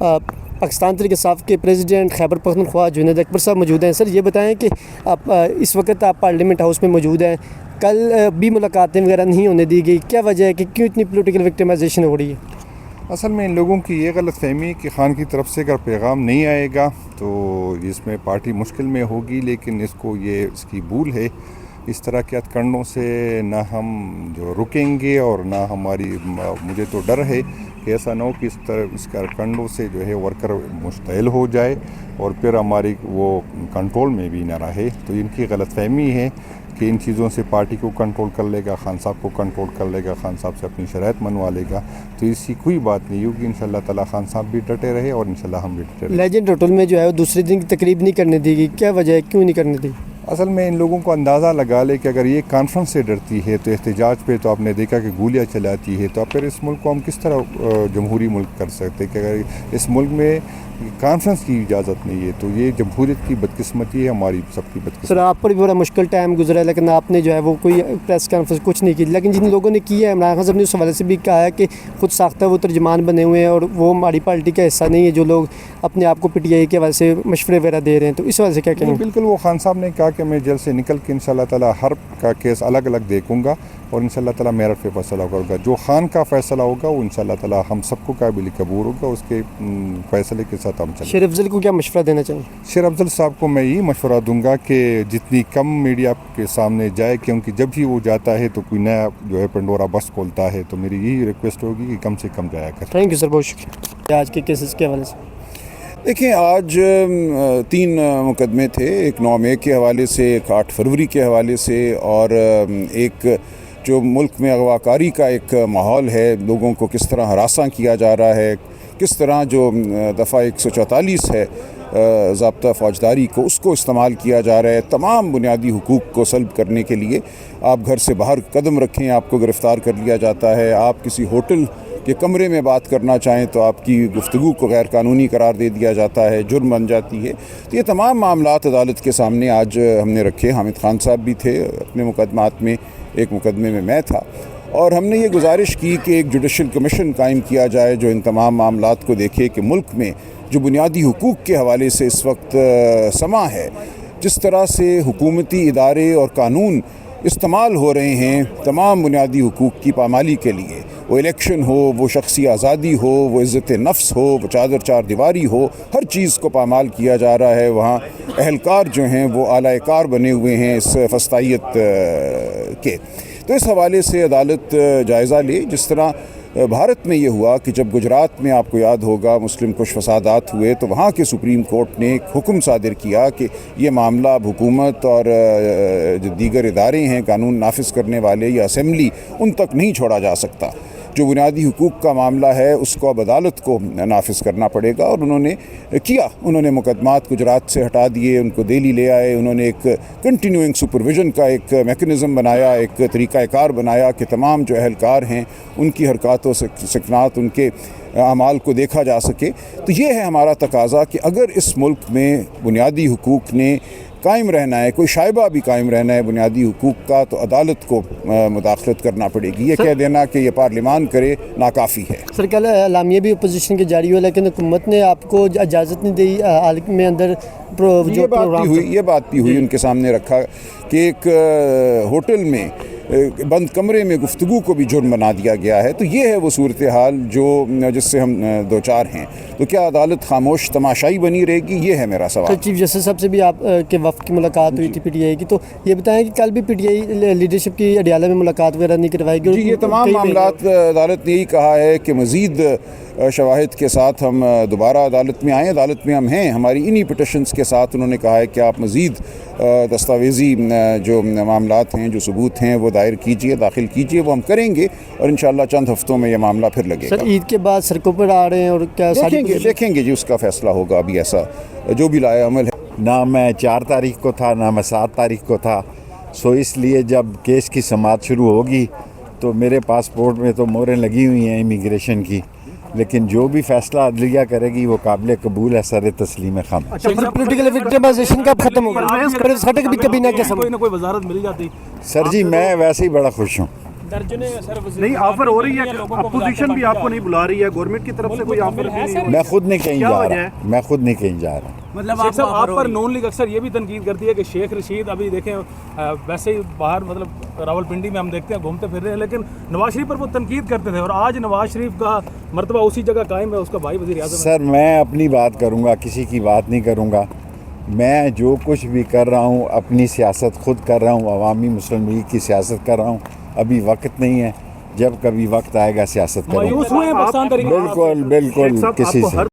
پاکستان تحریک انصاف کے پریزیڈنٹ خیبر پختونخوا جنید اکبر صاحب موجود ہیں. سر یہ بتائیں کہ آپ اس وقت آپ پارلیمنٹ ہاؤس میں موجود ہیں, کل بھی ملاقاتیں وغیرہ نہیں ہونے دی گئی, کیا وجہ ہے کہ کیوں اتنی پولیٹیکل وکٹمائزیشن ہو رہی ہے؟ اصل میں ان لوگوں کی یہ غلط فہمی کہ خان کی طرف سے اگر پیغام نہیں آئے گا تو اس میں پارٹی مشکل میں ہوگی, لیکن اس کی بھول ہے. اس طرح کے ہتھ کنڈوں سے نہ ہم جو رکیں گے اور نہ مجھے تو ڈر ہے کہ ایسا نہ ہو کہ اس کا کنڈوں سے جو ہے ورکر مشتعل ہو جائے اور پھر ہماری وہ کنٹرول میں بھی نہ رہے. تو ان کی غلط فہمی ہے کہ ان چیزوں سے پارٹی کو کنٹرول کر لے گا, خان صاحب کو کنٹرول کر لے گا, خان صاحب سے اپنی شرائط منوا لے گا. تو اس کی کوئی بات نہیں ہوگی. انشاءاللہ تعالی خان صاحب بھی ڈٹے رہے اور انشاءاللہ ہم بھی ڈٹے رہے. لیجنڈ ہوٹل میں جو ہے وہ دوسرے دن کی تقریب نہیں کرنے دی گئی, کیا وجہ ہے, کیوں نہیں کرنے دی؟ اصل میں ان لوگوں کو اندازہ لگا لے کہ اگر یہ کانفرنس سے ڈرتی ہے تو احتجاج پہ تو آپ نے دیکھا کہ گولیاں چلاتی ہے, تو اب پھر اس ملک کو ہم کس طرح جمہوری ملک کر سکتے کہ اگر اس ملک میں کانفرنس کی اجازت نہیں ہے. تو یہ جمہوریت کی بدقسمتی ہے, ہماری سب کی بدقسمتی. سر آپ پر بھی بڑا مشکل ٹائم گزرا ہے, لیکن آپ نے جو ہے وہ کوئی پریس کانفرنس کچھ نہیں کی, لیکن جن لوگوں نے کی ہے, عمران خان صاحب نے اس حوالے سے بھی کہا ہے کہ خود ساختہ وہ ترجمان بنے ہوئے ہیں اور وہ ہماری پارٹی کا حصہ نہیں ہے, جو لوگ اپنے آپ کو پی ٹی آئی کے حوالے سے مشورے وغیرہ دے رہے ہیں. تو اس حوالے سے کیا کہیں؟ بالکل, وہ خان صاحب نے کہا کہ میں جیل سے نکل کے انشاءاللہ تعالی ہر کا کیس الگ الگ دیکھوں گا اور انشاءاللہ تعالی میرٹ پہ فیصلہ ہوگا. جو خان کا فیصلہ ہوگا وہ انشاءاللہ تعالی ہم سب کو قابل قبول ہوگا, اس کے فیصلے کے ساتھ ہم چلیں. شیر افضل کو کیا مشورہ دینا چاہیں؟ شیر افضل صاحب کو میں یہی مشورہ دوں گا کہ جتنی کم میڈیا کے سامنے جائے, کیونکہ جب ہی وہ جاتا ہے تو کوئی نیا جو ہے پنڈورا بس کھولتا ہے. تو میری یہی ریکویسٹ ہوگی کہ کم سے کم جایا کریں. تھینک یو سر, بہت شکریہ. آج کے کیسز کے حوالے سے دیکھیں, آج 3 مقدمے تھے, ایک 9 مئی کے حوالے سے, ایک 8 فروری کے حوالے سے, اور ایک جو ملک میں اغواکاری کا ایک ماحول ہے, لوگوں کو کس طرح ہراساں کیا جا رہا ہے, کس طرح جو دفعہ 144 ہے ضابطہ فوجداری کو, اس کو استعمال کیا جا رہا ہے تمام بنیادی حقوق کو سلب کرنے کے لیے. آپ گھر سے باہر قدم رکھیں, آپ کو گرفتار کر لیا جاتا ہے. آپ کسی ہوٹل کے کمرے میں بات کرنا چاہیں تو آپ کی گفتگو کو غیر قانونی قرار دے دیا جاتا ہے, جرم بن جاتی ہے. تو یہ تمام معاملات عدالت کے سامنے آج ہم نے رکھے. حامد خان صاحب بھی تھے اپنے مقدمات میں, ایک مقدمے میں میں تھا, اور ہم نے یہ گزارش کی کہ ایک جوڈیشل کمیشن قائم کیا جائے جو ان تمام معاملات کو دیکھے کہ ملک میں جو بنیادی حقوق کے حوالے سے اس وقت سما ہے, جس طرح سے حکومتی ادارے اور قانون استعمال ہو رہے ہیں تمام بنیادی حقوق کی پامالی کے لیے, وہ الیکشن ہو, وہ شخصی آزادی ہو, وہ عزت نفس ہو, وہ چادر چار دیواری ہو, ہر چیز کو پامال کیا جا رہا ہے. وہاں اہلکار جو ہیں وہ اعلی کار بنے ہوئے ہیں اس فسطائیت کے. تو اس حوالے سے عدالت جائزہ لے, جس طرح بھارت میں یہ ہوا کہ جب گجرات میں آپ کو یاد ہوگا مسلم کش فسادات ہوئے تو وہاں کے سپریم کورٹ نے ایک حکم صادر کیا کہ یہ معاملہ اب حکومت اور جو دیگر ادارے ہیں قانون نافذ کرنے والے یا اسمبلی, ان تک نہیں چھوڑا جا سکتا. جو بنیادی حقوق کا معاملہ ہے اس کو اب عدالت کو نافذ کرنا پڑے گا, اور انہوں نے کیا. انہوں نے مقدمات گجرات سے ہٹا دیے, ان کو دہلی لے آئے. انہوں نے ایک کنٹینیوئنگ سپرویژن کا ایک میکنزم بنایا, ایک طریقہ کار بنایا کہ تمام جو اہلکار ہیں ان کی حرکات و سکنات, ان کے اعمال کو دیکھا جا سکے. تو یہ ہے ہمارا تقاضا کہ اگر اس ملک میں بنیادی حقوق نے قائم رہنا ہے, کوئی شائبہ بھی قائم رہنا ہے بنیادی حقوق کا, تو عدالت کو مداخلت کرنا پڑے گی. یہ کہہ دینا کہ یہ پارلیمان کرے ناکافی ہے. سر کل اعلامیہ بھی اپوزیشن کے جاری ہوا, لیکن حکومت نے آپ کو اجازت نہیں دی حال میں اندر جو یہ بات بھی ہوئی ان کے سامنے رکھا کہ ایک ہوٹل میں بند کمرے میں گفتگو کو بھی جرم بنا دیا گیا ہے. تو یہ ہے وہ صورتحال جس سے ہم دوچار ہیں. تو کیا عدالت خاموش تماشائی بنی رہے گی؟ یہ ہے میرا سوال. چیف جسٹس صاحب سے بھی آپ کے وفد کی ملاقات ہوئی تھی پی ٹی آئی کی, تو یہ بتائیں کہ کل بھی پی ٹی آئی لیڈرشپ کی اڈیالہ میں ملاقات وغیرہ نہیں کروائے گی؟ جی, یہ تمام معاملات عدالت نے یہی کہا ہے کہ مزید شواہد کے ساتھ ہم دوبارہ عدالت میں آئیں. عدالت میں ہم ہیں, ہماری انہی پٹیشنز کے ساتھ انہوں نے کہا ہے کہ آپ مزید دستاویزی جو معاملات ہیں, جو ثبوت ہیں, وہ دائر کیجئے, داخل کیجئے. وہ ہم کریں گے اور انشاءاللہ چند ہفتوں میں یہ معاملہ پھر لگے گا. سر عید کے بعد سڑکوں پر آ رہے ہیں, اور کیا دیکھیں گے جی, اس کا فیصلہ ہوگا. ابھی ایسا جو بھی لائے عمل ہے. نہ میں 4 تاریخ کو تھا, نہ میں 7 تاریخ کو تھا. سو اس لیے جب کیس کی سماعت شروع ہوگی تو میرے پاسپورٹ میں تو مہریں لگی ہوئی ہیں امیگریشن کی, لیکن جو بھی فیصلہ عدلیہ کرے گی وہ قابل قبول ہے, سر تسلیم خم. پولیٹیکل وکٹمائزیشن کب ختم ہوگا؟ کوئی نہ کوئی وزارت مل جاتی. سر جی میں ویسے ہی بڑا خوش ہوں. نہیں آفر ہو رہی ہے, اپوزیشن بھی آپ کو نہیں بلا رہی ہے, گورنمنٹ کی طرف سے کوئی آفر بھی نہیں میں خود نہیں کہیں کیا جا وجہ رہا, ہے؟ میں خود نہیں کہیں جا رہا. مطلب شیخ صاحب آپ پر نون لیگ اکثر یہ بھی تنقید کرتی ہے کہ شیخ رشید ابھی دیکھیں ویسے ہی باہر مطلب راول پنڈی میں ہم دیکھتے ہیں گھومتے پھر رہے ہیں, لیکن نواز شریف پر وہ تنقید کرتے تھے, اور آج نواز شریف کا مرتبہ اسی جگہ قائم ہے, اس کا بھائی وزیر اعظم ہے. سر میں اپنی بات کروں گا, کسی کی بات نہیں کروں گا. میں جو کچھ بھی کر رہا ہوں اپنی سیاست خود کر رہا ہوں, عوامی مسلم لیگ کی سیاست کر رہا ہوں. ابھی وقت نہیں ہے, جب کبھی وقت آئے گا سیاست کریں گے. مایوس ہوئے ہیں پاکستان طریقے بالکل بالکل, کسی سے